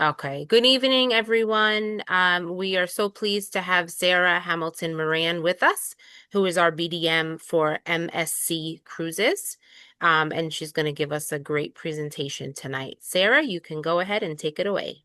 Okay. Good evening, everyone. We are so pleased to have Sarah Hamilton Moran with us, who is our BDM for MSC Cruises. And she's going to give us a great presentation tonight. Sarah, you can go ahead and take it away.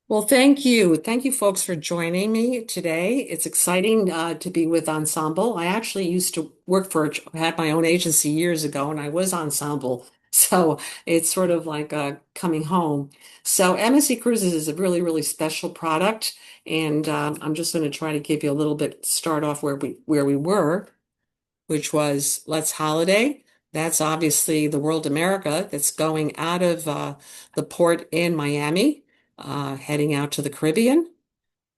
Well, thank you. Thank you, folks, for joining me today. It's exciting to be with Ensemble. I actually used to work for, had my own agency years ago, and I was Ensemble. So it's sort of like coming home. So MSC Cruises is a really, really special product, and I'm just going to try to give you a little bit start off where we were, which was Let's Holiday. That's obviously the World America that's going out of the port in Miami, heading out to the Caribbean.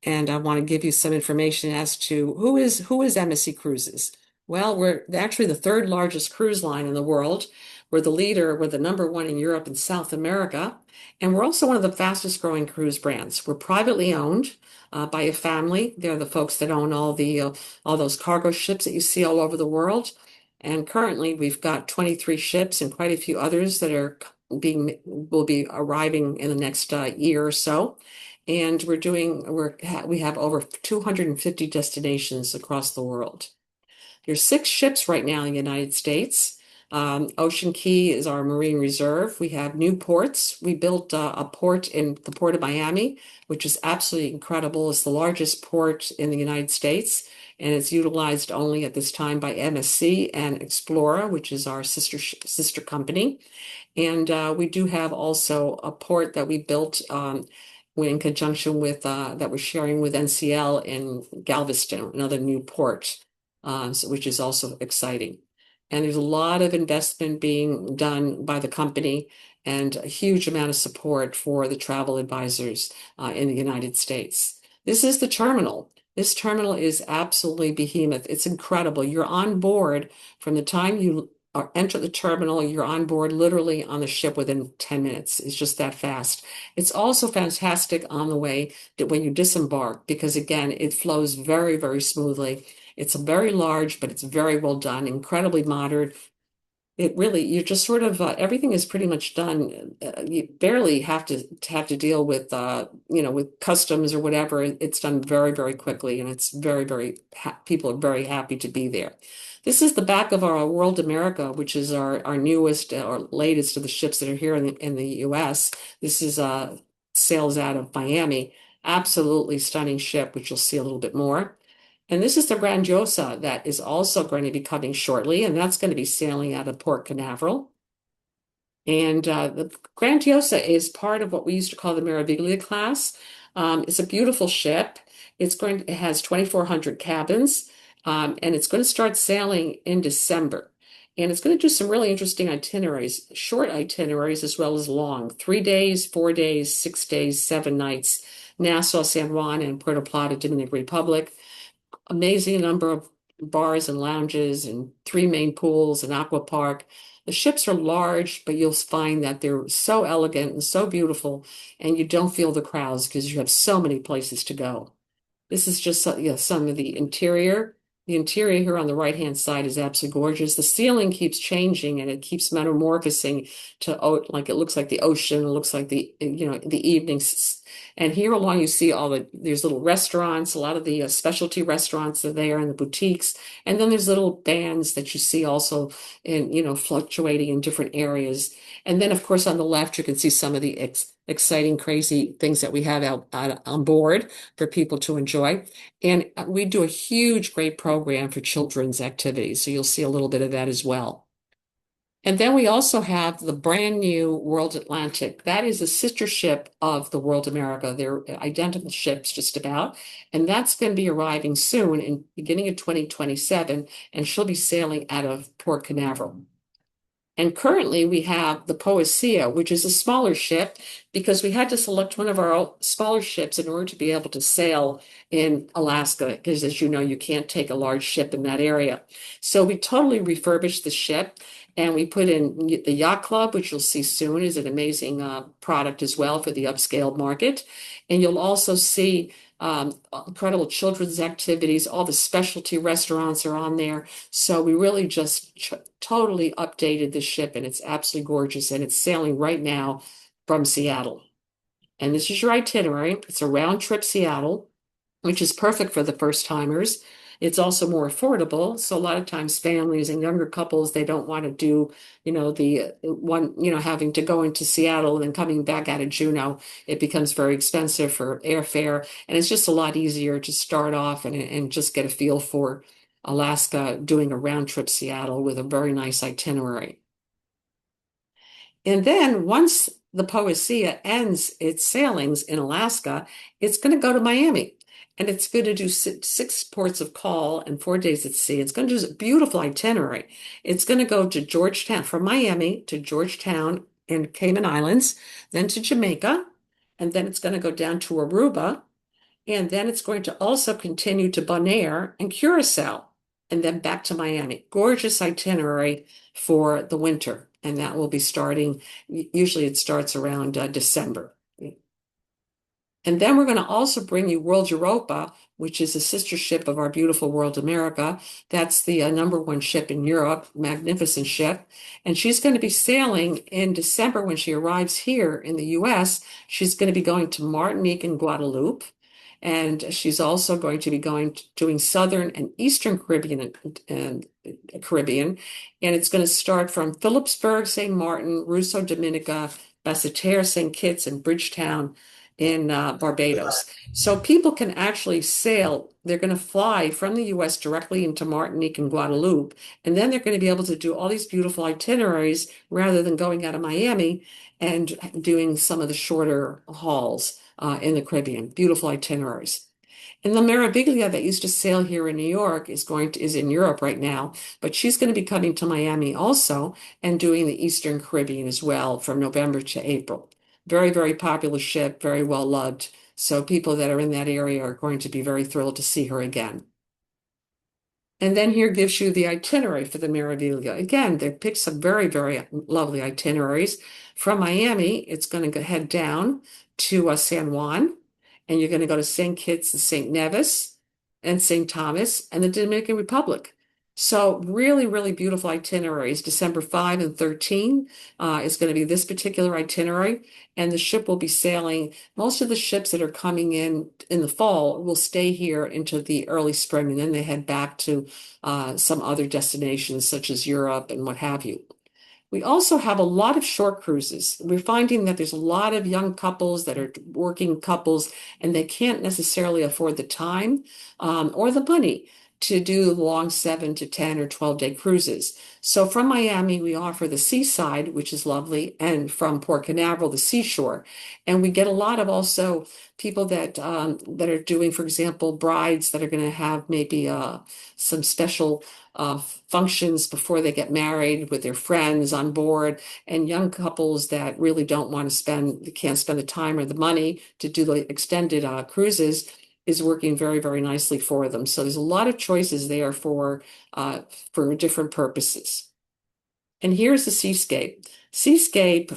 And I want to give you some information as to who is MSC Cruises. Well, we're actually the third largest cruise line in the world. We're the leader, we're the number one in Europe and South America, and we're also one of the fastest growing cruise brands. We're privately owned by a family. They're the folks that own all those cargo ships that you see all over the world. And currently, we've got 23 ships and quite a few others that are being will be arriving in the next year or so. And we have over 250 destinations across the world. There's six ships right now in the United States. Ocean Key is our marine reserve. We have new ports. We built a port in the port of Miami, which is absolutely incredible. It's the largest port in the United States, and it's utilized only at this time by MSC and Explora, which is our sister company. And we do have also a port that we built in conjunction with that we're sharing with NCL in Galveston, another new port, which is also exciting. And there's a lot of investment being done by the company and a huge amount of support for the travel advisors in the United States. This is the terminal. This terminal is absolutely behemoth. It's incredible. You're on board from the time you or enter the terminal, you're on board literally on the ship within 10 minutes. It's just that fast. It's also fantastic on the way that when you disembark, because again, it flows very, very smoothly. It's very large, but it's very well done, incredibly modern. It really, you just sort of everything is pretty much done. You barely have to deal with with customs or whatever. It's done very, very quickly, and it's very, very people are very happy to be there. This is the back of our World America, which is our newest or latest of the ships that are here in the U.S. This is sails out of Miami. Absolutely stunning ship, which you'll see a little bit more. And this is the Grandiosa that is also going to be coming shortly, and that's going to be sailing out of Port Canaveral. And the Grandiosa is part of what we used to call the Meraviglia class. It's a beautiful ship. It has 2,400 cabins, and it's going to start sailing in December. And it's going to do some really interesting itineraries, short itineraries as well as long, 3 days, 4 days, 6 days, 7 nights, Nassau, San Juan, and Puerto Plata, Dominican Republic. Amazing number of bars and lounges and three main pools and aqua park. The ships are large, but you'll find that they're so elegant and so beautiful, and you don't feel the crowds because you have so many places to go. This is just some of the interior. The interior here on the right-hand side is absolutely gorgeous. The ceiling keeps changing and it keeps metamorphosing to like it looks like the ocean, it looks like the evenings. And here along you see there's little restaurants, a lot of the specialty restaurants are there and the boutiques. And then there's little bands that you see also fluctuating in different areas. And then of course on the left you can see some of the exciting, crazy things that we have out on board for people to enjoy. And we do a huge, great program for children's activities. So you'll see a little bit of that as well. And then we also have the brand new World Atlantic. That is a sister ship of the World America. They're identical ships just about. And that's going to be arriving soon in beginning of 2027. And she'll be sailing out of Port Canaveral. And currently we have the Poesia, which is a smaller ship because we had to select one of our smaller ships in order to be able to sail in Alaska, because as you know, you can't take a large ship in that area. So we totally refurbished the ship and we put in the Yacht Club, which you'll see soon is an amazing product as well for the upscale market. And you'll also see incredible children's activities. All the specialty restaurants are on there. So we really just totally updated the ship and it's absolutely gorgeous and it's sailing right now from Seattle. And this is your itinerary. It's a round trip Seattle, which is perfect for the first timers. It's also more affordable. So a lot of times families and younger couples, they don't want to do, the one, having to go into Seattle and then coming back out of Juneau. It becomes very expensive for airfare. And it's just a lot easier to start off and just get a feel for Alaska doing a round trip Seattle with a very nice itinerary. And then once the Poesia ends its sailings in Alaska, it's going to go to Miami. And it's going to do six ports of call and 4 days at sea. It's going to do a beautiful itinerary. It's going to go to Georgetown, from Miami to Georgetown and Cayman Islands, then to Jamaica, and then it's going to go down to Aruba, and then it's going to also continue to Bonaire and Curacao, and then back to Miami. Gorgeous itinerary for the winter. And that will be starting, usually it starts around December. And then we're going to also bring you World Europa, which is a sister ship of our beautiful World America. That's the number one ship in Europe, magnificent ship. And she's going to be sailing in December when she arrives here in the US. She's going to be going to Martinique and Guadeloupe. And she's also going to be doing Southern and Eastern Caribbean. And it's going to start from Philipsburg, St. Martin, Russo Dominica, Basseterre, St. Kitts, and Bridgetown in Barbados. So people can actually sail. They're going to fly from the US directly into Martinique and Guadeloupe, and then they're going to be able to do all these beautiful itineraries rather than going out of Miami and doing some of the shorter hauls in the Caribbean. Beautiful itineraries. And the Meraviglia that used to sail here in New York is in Europe right now, but she's going to be coming to Miami also and doing the Eastern Caribbean as well from November to April. Very, very popular ship, very well loved. So people that are in that area are going to be very thrilled to see her again. And then here gives you the itinerary for the Meraviglia. Again, they pick some very, very lovely itineraries. From Miami, it's going to head down to San Juan, and you're going to go to St. Kitts and St. Nevis and St. Thomas and the Dominican Republic. So really, really beautiful itineraries. December 5 and 13 is going to be this particular itinerary, and the ship will be sailing. Most of the ships that are coming in the fall will stay here into the early spring, and then they head back to some other destinations such as Europe and what have you. We also have a lot of short cruises. We're finding that there's a lot of young couples that are working couples, and they can't necessarily afford the time or the money to do long 7 to 10 or 12-day cruises. So from Miami, we offer the seaside, which is lovely, and from Port Canaveral, the seashore. And we get a lot of also people that are doing, for example, brides that are going to have maybe some special functions before they get married with their friends on board, and young couples that really don't want to can't spend the time or the money to do the extended cruises is working very, very nicely for them. So there's a lot of choices there for different purposes. And here's the Seascape. Seascape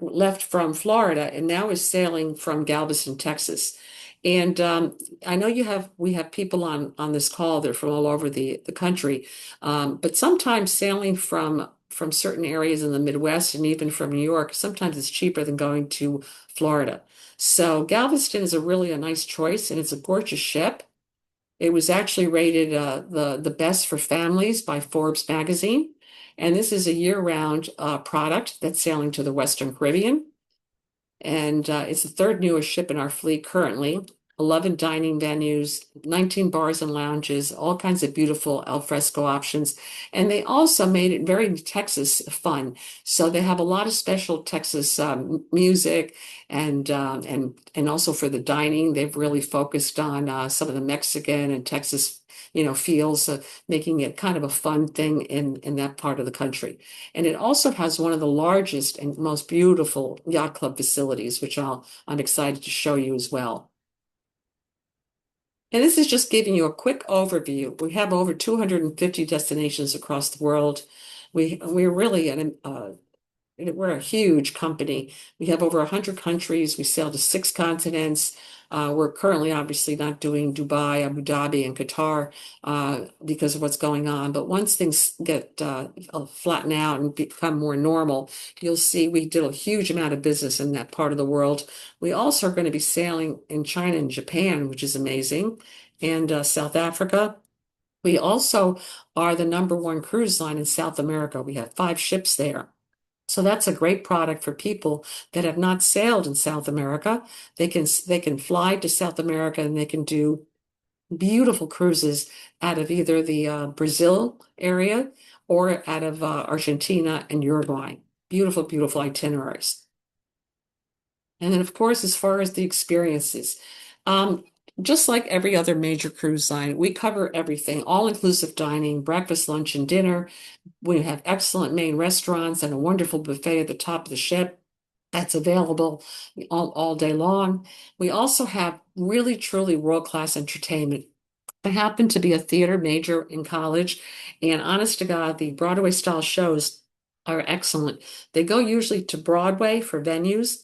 left from Florida and now is sailing from Galveston, Texas. And I know we have people on this call that are from all over the country, but sometimes sailing from certain areas in the Midwest and even from New York, sometimes it's cheaper than going to Florida. So Galveston is a nice choice, and it's a gorgeous ship. It was actually rated the best for families by Forbes magazine. And this is a year-round product that's sailing to the Western Caribbean. And it's the third newest ship in our fleet currently. 11 dining venues, 19 bars and lounges, all kinds of beautiful al fresco options. And they also made it very Texas fun. So they have a lot of special Texas music, and also for the dining, they've really focused on some of the Mexican and Texas, feels, making it kind of a fun thing in that part of the country. And it also has one of the largest and most beautiful yacht club facilities, which I'm excited to show you as well. And this is just giving you a quick overview. We have over 250 destinations across the world. We're really we're a huge company. We have over 100 countries. We sail to 6 continents. We're currently obviously not doing Dubai, Abu Dhabi, and Qatar because of what's going on. But once things get flatten out and become more normal, you'll see we did a huge amount of business in that part of the world. We also are going to be sailing in China and Japan, which is amazing, and South Africa. We also are the number one cruise line in South America. We have 5 ships there. So that's a great product for people that have not sailed in South America. They can fly to South America and they can do beautiful cruises out of either the Brazil area or out of Argentina and Uruguay. Beautiful, beautiful itineraries. And then, of course, as far as the experiences, um, just like every other major cruise line, we cover everything, all-inclusive dining, breakfast, lunch, and dinner. We have excellent main restaurants and a wonderful buffet at the top of the ship that's available all day long. We also have really, truly world-class entertainment. I happened to be a theater major in college, and honest to God, the Broadway style shows are excellent. They go usually to Broadway for venues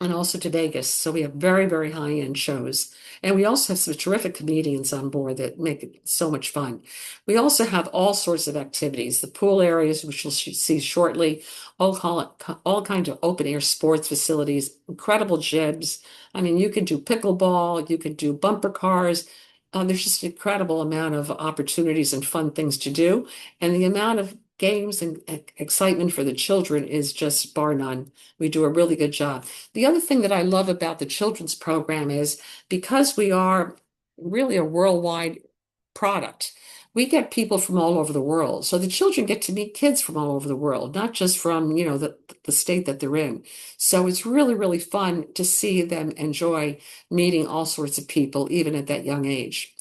and also to Vegas. So we have very, very high-end shows. And we also have some terrific comedians on board that make it so much fun. We also have all sorts of activities, the pool areas, which you'll see shortly, all kinds of open air sports facilities, incredible gyms. I mean, you can do pickleball, you can do bumper cars. There's just an incredible amount of opportunities and fun things to do. And the amount of games and excitement for the children is just bar none. We do a really good job. The other thing that I love about the children's program is because we are really a worldwide product, we get people from all over the world. So the children get to meet kids from all over the world, not just from, the state that they're in. So it's really, really fun to see them enjoy meeting all sorts of people, even at that young age.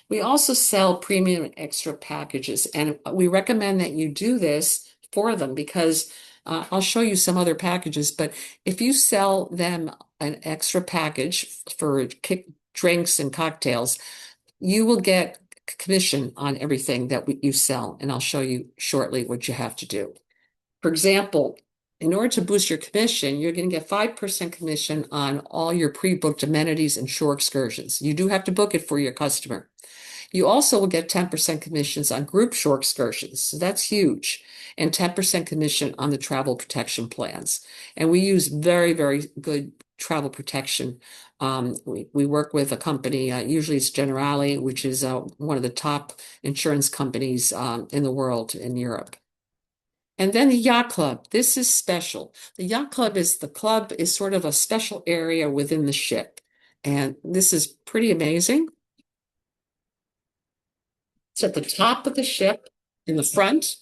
We also sell premium and extra packages, and we recommend that you do this for them because I'll show you some other packages, but if you sell them an extra package for drinks and cocktails, you will get commission on everything that you sell, and I'll show you shortly what you have to do. For example, in order to boost your commission, you're going to get 5% commission on all your pre-booked amenities and shore excursions. You do have to book it for your customer. You also will get 10% commissions on group shore excursions. So that's huge. And 10% commission on the travel protection plans. And we use very, very good travel protection. We work with a company, usually it's Generali, which is one of the top insurance companies in the world in Europe. And then the yacht club. This is special. The yacht club is sort of a special area within the ship. And this is pretty amazing. It's at the top of the ship in the front.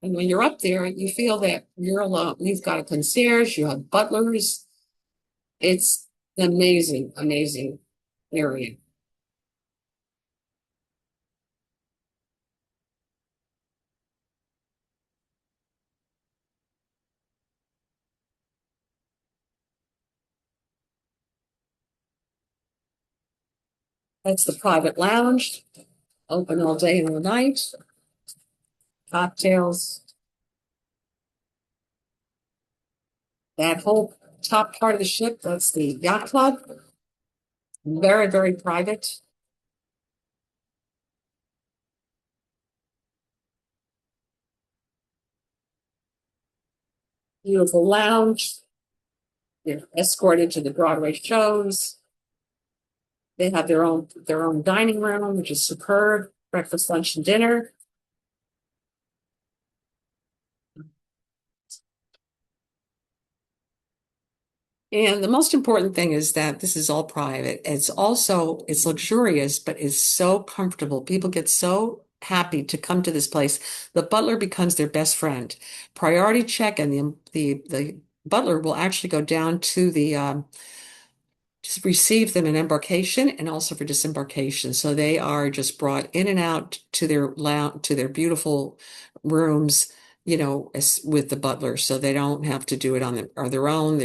And when you're up there, you feel that you're alone. You've got a concierge, you have butlers. It's an amazing, amazing area. That's the private lounge, open all day and all night, cocktails. That whole top part of the ship, that's the yacht club. Very, very private. Beautiful lounge. You're escorted to the Broadway shows. They have their own dining room, which is superb. Breakfast, lunch, and dinner. And the most important thing is that this is all private. It's luxurious, but it's so comfortable. People get so happy to come to this place. The butler becomes their best friend. Priority check, and the butler will actually go down to the just receive them in embarkation and also for disembarkation. So they are just brought in and out to their beautiful rooms as with the butler, so they don't have to do it on their own. I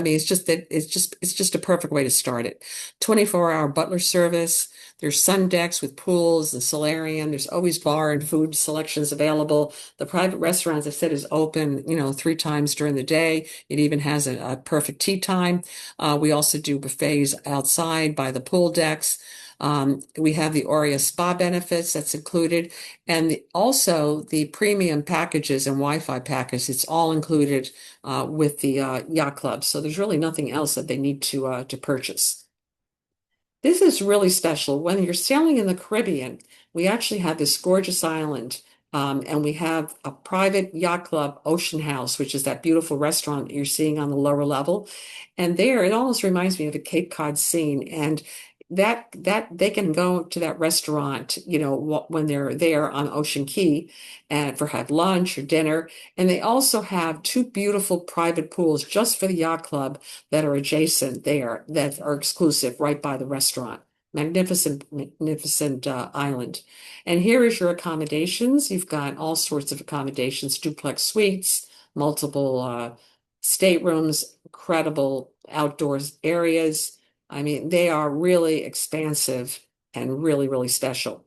mean, it's just a perfect way to start it. 24-hour butler service. There's sun decks with pools, the solarium. There's always bar and food selections available. The private restaurant, as I said, is open, 3 times during the day. It even has a perfect tea time. We also do buffets outside by the pool decks. We have the Oria spa benefits that's included, and also the premium packages and Wi-Fi package. It's all included with the yacht club. So there's really nothing else that they need to purchase. This is really special. When you're sailing in the Caribbean, we actually have this gorgeous island, and we have a private yacht club, Ocean House, which is that beautiful restaurant that you're seeing on the lower level. And there, it almost reminds me of a Cape Cod scene. And that they can go to that restaurant, when they're there on Ocean Key, and for have lunch or dinner. And they also have 2 beautiful private pools just for the yacht club that are adjacent there that are exclusive right by the restaurant. Magnificent, magnificent island. And here is your accommodations. You've got all sorts of accommodations, duplex suites, multiple staterooms, incredible outdoors areas. I mean, they are really expansive and really, really special.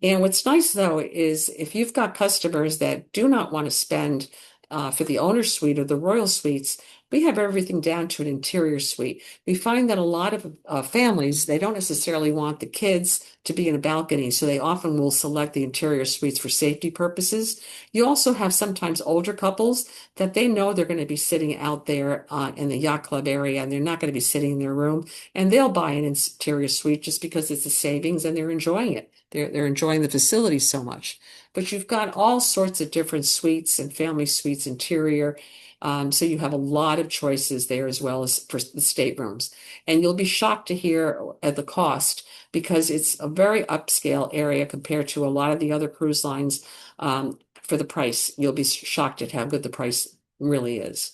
And what's nice though is if you've got customers that do not want to spend for the owner suite or the royal suites, we have everything down to an interior suite. We find that a lot of families, they don't necessarily want the kids to be in a balcony, so they often will select the interior suites for safety purposes. You also have sometimes older couples that they know they're going to be sitting out there in the yacht club area and they're not going to be sitting in their room, and they'll buy an interior suite just because it's a savings and they're enjoying it. They're enjoying the facility so much. But you've got all sorts of different suites and family suites interior. So you have a lot of choices there as well as for the staterooms. And you'll be shocked to hear at the cost because it's a very upscale area compared to a lot of the other cruise lines. For the price, you'll be shocked at how good the price really is.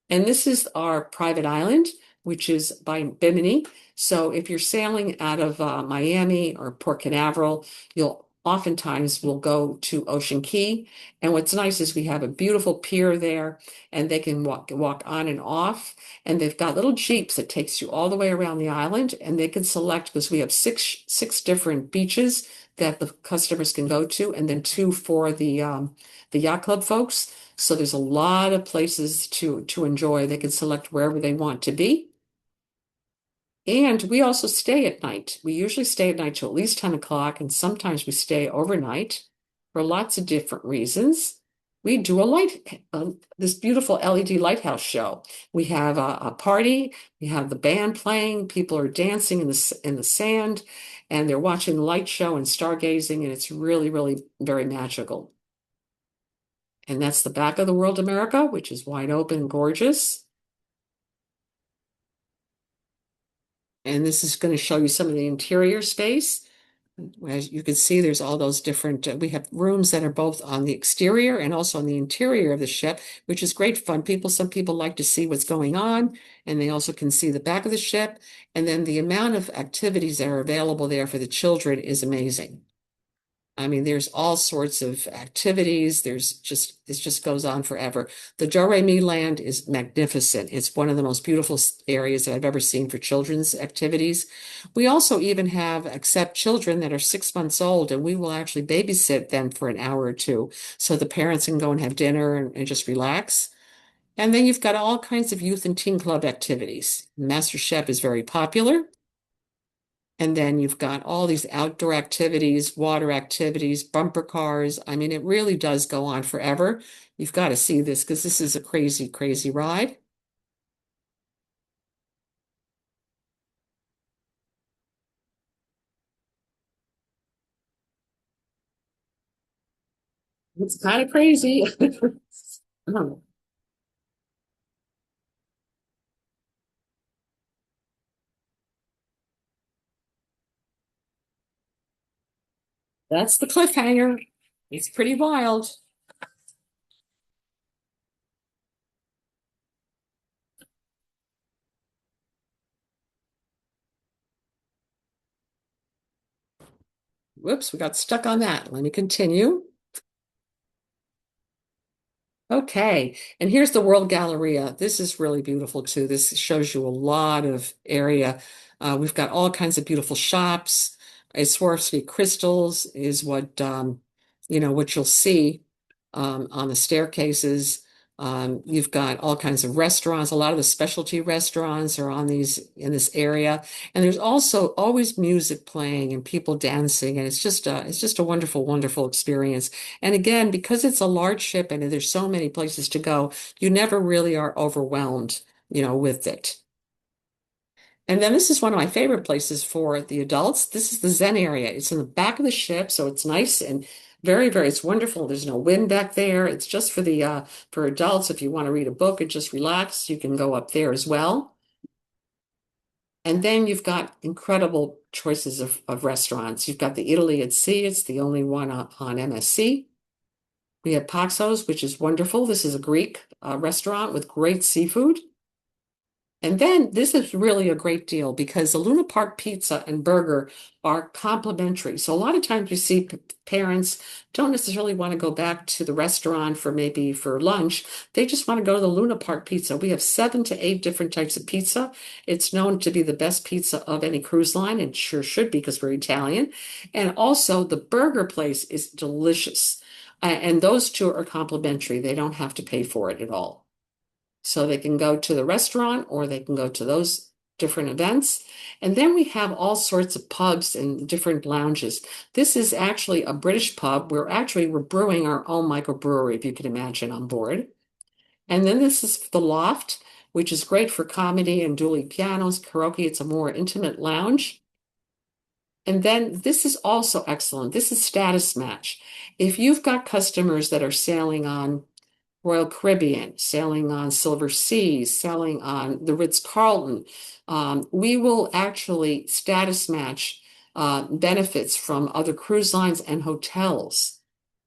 And this is our private island, which is by Bimini. So if you're sailing out of Miami or Port Canaveral, you'll oftentimes will go to Ocean Key. And what's nice is we have a beautiful pier there, and they can walk on and off. And they've got little jeeps that takes you all the way around the island, and they can select because we have six different beaches that the customers can go to, and then 2 for the yacht club folks. So there's a lot of places to enjoy. They can select wherever they want to be. And we also stay at night. We usually stay at night till at least 10 o'clock, and sometimes we stay overnight for lots of different reasons. We do this beautiful LED lighthouse show. We have a party. We have the band playing. People are dancing in the sand, and they're watching the light show and stargazing, and it's really, really very magical. And that's the back of the World America, which is wide open and gorgeous. And this is going to show you some of the interior space. As you can see, there's all those different, we have rooms that are both on the exterior and also on the interior of the ship, which is great fun. Some people like to see what's going on, and they also can see the back of the ship. And then the amount of activities that are available there for the children is amazing. I mean, there's all sorts of activities. It just goes on forever. The Do Re Mi land is magnificent. It's one of the most beautiful areas that I've ever seen for children's activities. We also even accept children that are 6 months old, and we will actually babysit them for an hour or two so the parents can go and have dinner and just relax. And then you've got all kinds of youth and teen club activities. Master Chef is very popular. And then you've got all these outdoor activities, water activities, bumper cars. I mean, it really does go on forever. You've got to see this because this is a crazy, crazy ride. It's kind of crazy. Oh, that's the cliffhanger. It's pretty wild. Whoops, we got stuck on that. Let me continue. Okay, and here's the World Galleria. This is really beautiful too. This shows you a lot of area. We've got all kinds of beautiful shops. Swarovski crystals is what what you'll see on the staircases. You've got all kinds of restaurants. A lot of the specialty restaurants are on these in this area, and there's also always music playing and people dancing, and it's just a wonderful, wonderful experience. And again, because it's a large ship and there's so many places to go, you never really are overwhelmed, with it. And then this is one of my favorite places for the adults. This is the Zen area. It's in the back of the ship, so it's nice and very, very, it's wonderful. There's no wind back there. It's just for the for adults. If you want to read a book and just relax, you can go up there as well. And then you've got incredible choices of restaurants. You've got the Italy at Sea. It's the only one on MSC. We have Paxos, which is wonderful. This is a Greek restaurant with great seafood. And then this is really a great deal because the Luna Park pizza and burger are complimentary. So a lot of times you see parents don't necessarily want to go back to the restaurant for maybe for lunch. They just want to go to the Luna Park pizza. We have 7 to 8 different types of pizza. It's known to be the best pizza of any cruise line, and sure should be because we're Italian. And also the burger place is delicious. And those two are complimentary. They don't have to pay for it at all. So they can go to the restaurant or they can go to those different events. And then we have all sorts of pubs and different lounges. This is actually a British pub. We're brewing our own microbrewery, if you can imagine, on board. And then this is the Loft, which is great for comedy and dueling pianos, karaoke. It's a more intimate lounge. And then this is also excellent. This is Status Match. If you've got customers that are sailing on Royal Caribbean, sailing on Silver Seas, sailing on the Ritz-Carlton. We will actually status match benefits from other cruise lines and hotels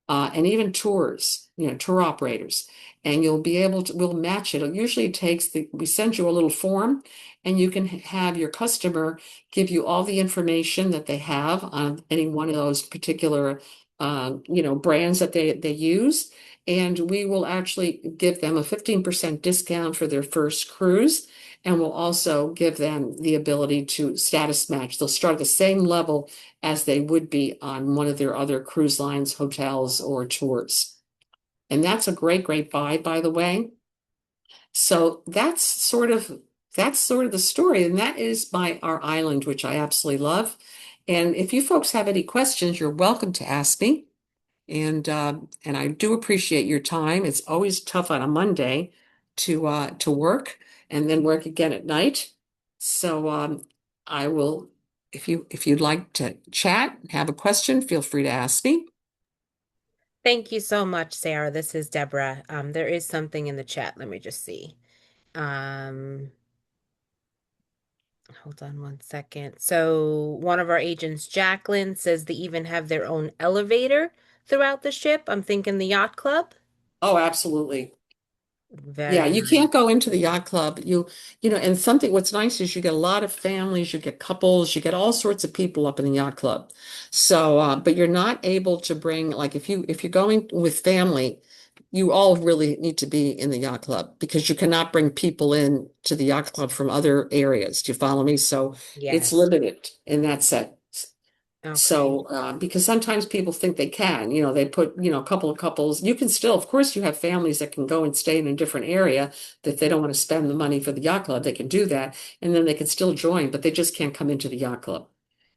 and even tours, tour operators. And you'll be able to, we'll match it. It usually takes we send you a little form and you can have your customer give you all the information that they have on any one of those particular, brands that they use. And we will actually give them a 15% discount for their first cruise. And we'll also give them the ability to status match. They'll start at the same level as they would be on one of their other cruise lines, hotels, or tours. And that's a great, great buy, by the way. So that's sort of the story, and that is by our island, which I absolutely love. And if you folks have any questions, you're welcome to ask me. And I do appreciate your time. It's always tough on a Monday to work and then work again at night. So I will, if you'd like to chat, have a question, feel free to ask me. Thank you so much, Sarah. This is Deborah. There is something in the chat. Let me just see. Um, Hold on one second. So one of our agents, Jacqueline, says they even have their own elevator throughout the ship. I'm thinking the yacht club. Oh, absolutely. Yeah, Very you nice. can't go into the yacht club. And what's nice is you get a lot of families, you get couples, you get all sorts of people up in the yacht club. So, but you're not able to bring, like if you're going with family, you all really need to be in the yacht club because you cannot bring people in to the yacht club from other areas. Do you follow me? So it's Yes. limited in that sense. Okay. So, because sometimes people think they can, they put, a couple of couples. You can still, of course, you have families that can go and stay in a different area that they don't want to spend the money for the yacht club. They can do that, and then they can still join, but they just can't come into the yacht club.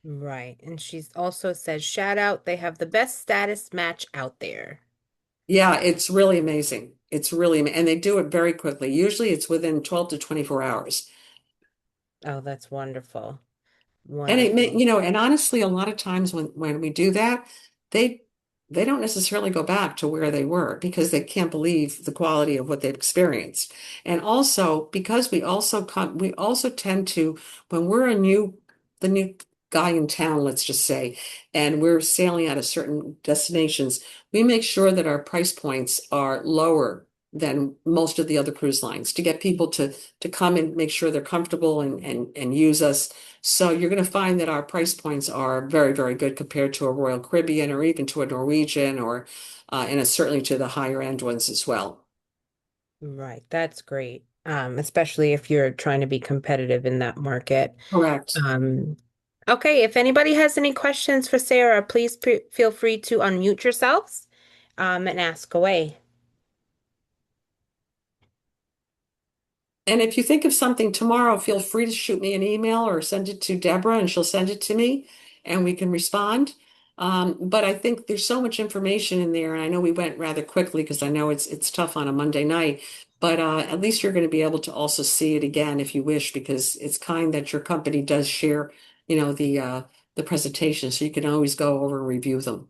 Right. And she's also says, shout out, they have the best status match out there. Yeah, it's really amazing. And they do it very quickly. Usually it's within 12 to 24 hours. Oh, that's wonderful. And Wonderful. and honestly, a lot of times when we do that, they they don't necessarily go back to where they were because they can't believe the quality of what they've experienced. And also because we also tend to when we're the new guy in town, let's just say, and we're sailing out of certain destinations, we make sure that our price points are lower than most of the other cruise lines to get people to come and make sure they're comfortable and use us. So you're going to find that our price points are very, very good compared to a Royal Caribbean or even to a Norwegian or and it's certainly to the higher end ones as well. Right. That's great. Especially if you're trying to be competitive in that market. Correct. Um, okay, if anybody has any questions for Sarah, please feel free to unmute yourselves, and ask away. And if you think of something tomorrow, feel free to shoot me an email or send it to Deborah and she'll send it to me and we can respond. But I think there's so much information in there, and I know we went rather quickly because I know it's tough on a Monday night, but at least you're going to be able to also see it again if you wish, because it's kind that your company does share, the presentation, so you can always go over and review them.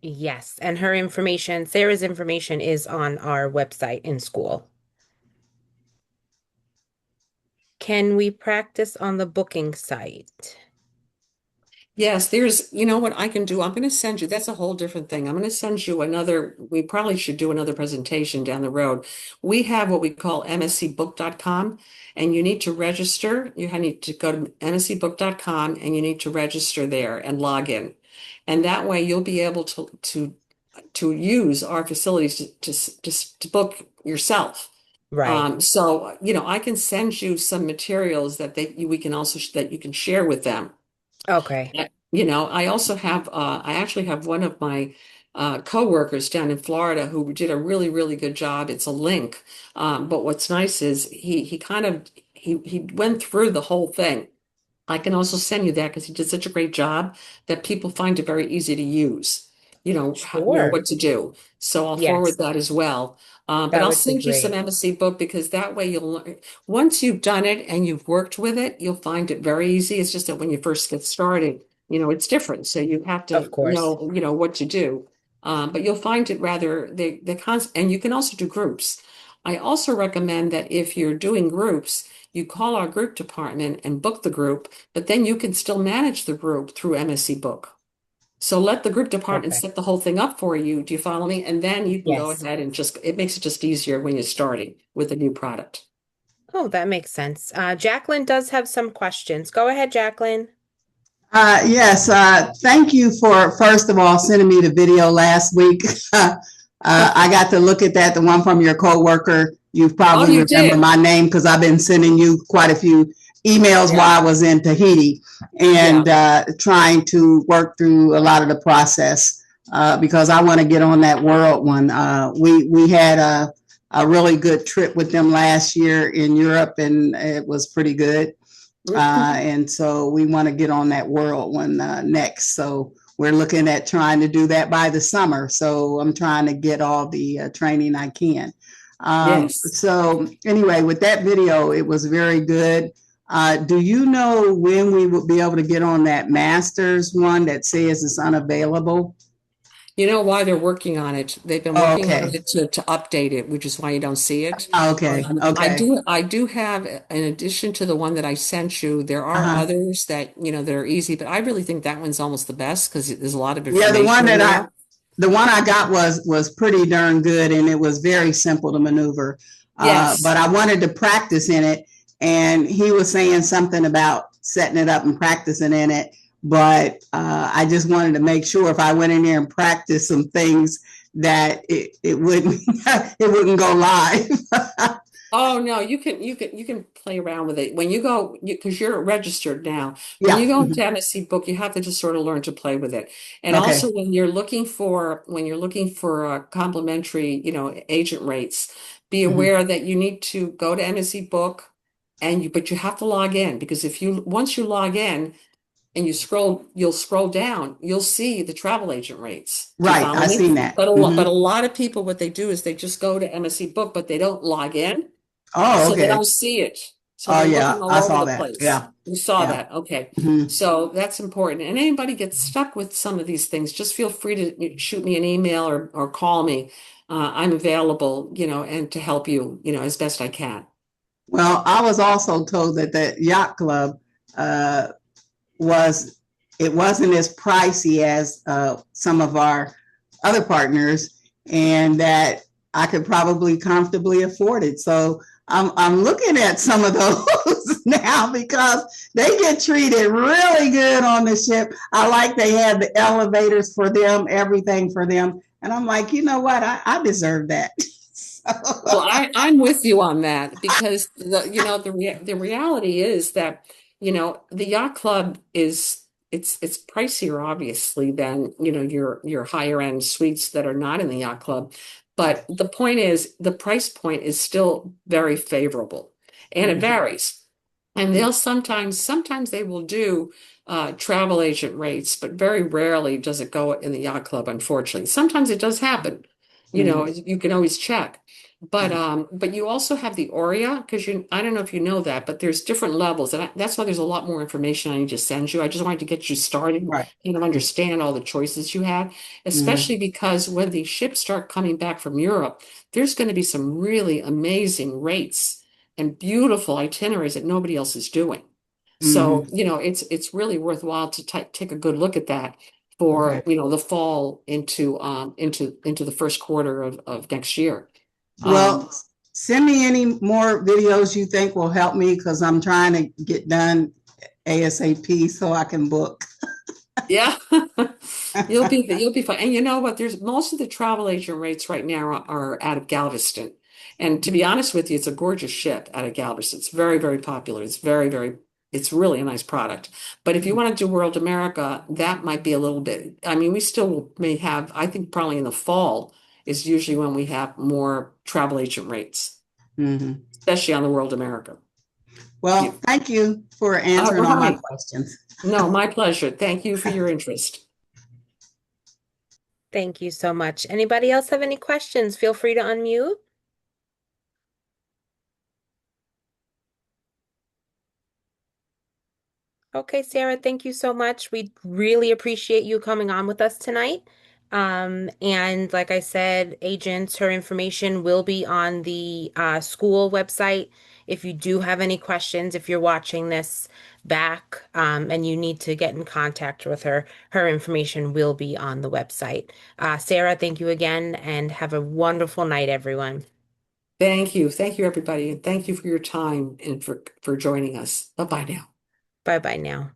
Yes, and her information, Sarah's information is on our website in school. Can we practice on the booking site? Yes, you know what I can do? I'm going to send you, that's a whole different thing. I'm going to send you we probably should do another presentation down the road. We have what we call mscbook.com, and you need to register. You need to go to mscbook.com and you need to register there and log in. And that way you'll be able to use our facilities to book yourself. Right. I can send you some materials we can also that you can share with them. Okay. I also I actually have one of my coworkers down in Florida who did a really, really good job. It's a link. But what's nice is he went through the whole thing. I can also send you that because he did such a great job that people find it very easy to use. Sure. What to do. So I'll forward Yes, that as well. But that I'll would be send you some great. MSC book because that way you'll learn. Once you've done it and you've worked with it, you'll find it very easy. It's just that when you first get started, it's different. So you have to Of course. know what to do. But you'll find it rather the concept, and you can also do groups. I also recommend that if you're doing groups, you call our group department and book the group, but then you can still manage the group through MSC Book. So let the group department Okay. set the whole thing up for you. Do you follow me? And then you can go Yes. ahead and it makes it just easier when you're starting with a new product. Oh, that makes sense. Jacqueline does have some questions. Go ahead, Jacqueline. Yes, thank you for first of all sending me the video last week. I got to look at that, the one from your coworker. You Oh, probably you remember did. my name because I've been sending you quite a few emails Yeah. while I was in Tahiti Yeah. and trying to work through a lot of the process because I want to get on that world one. We had a really good trip with them last year in Europe, and it was pretty good. And so we want to get on that world one next. So we're looking at trying to do that by the summer. So I'm trying to get all the training I can. Yes. So anyway, with that video, it was very good. Do you know when we will be able to get on that master's one that says it's unavailable? You know why they're working on it? They've been Oh, working on okay. it to update it, which is why you don't see it. Okay. Okay. I do have, in addition to the one that I sent you, there are Uh-huh. others that are easy, but I really think that one's almost the best because there's a lot of Yeah, information in there. the one I got was pretty darn good, and it was very simple to maneuver. Yes. But I wanted to practice in it, and he was saying something about setting it up and practicing in it. But I just wanted to make sure if I went in there and practiced some things that it wouldn't it wouldn't go live. Oh no, you can play around with it when you go because you're registered now. When Yeah. you go to MSC Book, you have to just sort of learn to play with it. And Okay. also when you're looking for complimentary, agent rates, be Mhm. aware that you need to go to MSC Book but you have to log in because if you once you log in and you'll scroll down, you'll see the travel agent rates. Do you Right. follow I me? seen that. But a Hmm. lot of people, what they do is they just go to MSC Book, but they don't log in. Oh, So they okay. don't see it. So Oh, they're looking yeah. all I over saw the that. place. Yeah. You saw Yeah. that. Okay. Hmm. So that's important. And anybody gets stuck with some of these things, just feel free to shoot me an email or call me. I'm available, and to help you, as best I can. Well, I was also told that the yacht club uh, was it wasn't as pricey as some of our other partners, and that I could probably comfortably afford it. So I'm looking at some of those now because they get treated really good on the ship. I like they have the elevators for them, everything for them, and I'm like, you know what, I deserve that. Well, I'm with you on that because the reality is that the yacht club is it's pricier obviously than your higher end suites that are not in the yacht club, but the point is the price point is still very favorable, and it Mhm. varies. And they'll sometimes they will do travel agent rates, but very rarely does it go in the yacht club, unfortunately. Sometimes it does happen. Mhm. You can always check. But you also have the Oria because I don't know if you know that, but there's different levels, and that's why there's a lot more information I need to send you. I just wanted to get you started, Right. kind of understand all the choices you have, Mhm. especially because when the ships start coming back from Europe, there's going to be some really amazing rates and beautiful itineraries that nobody else is doing. So, Mhm. it's really worthwhile to take a good look at that for, Okay. the fall into the first quarter of next year. Um, Well, send me any more videos you think will help me because I'm trying to get done ASAP so I can book. yeah, you'll be fine. And you know what? There's most of the travel agent rates right now are out of Galveston. And to be honest with you, it's a gorgeous ship out of Galveston. It's very, very popular. It's really a nice product. But if you want to do World America, that might be a little bit. I mean, we still may have, I think probably in the fall is usually when we have more travel agent rates, Mhm. especially on the World America. Well, You, thank you for all answering all my right. questions. No, my pleasure. Thank you for your interest. Thank you so much. Anybody else have any questions? Feel free to unmute. Okay, Sarah, thank you so much. We really appreciate you coming on with us tonight. And like I said, agents, her information will be on the school website. If you do have any questions, if you're watching this back, and you need to get in contact with her, her information will be on the website. Sarah, thank you again, and have a wonderful night, everyone. Thank you. Thank you, everybody. And thank you for your time and for joining us. Bye bye now. Bye bye now.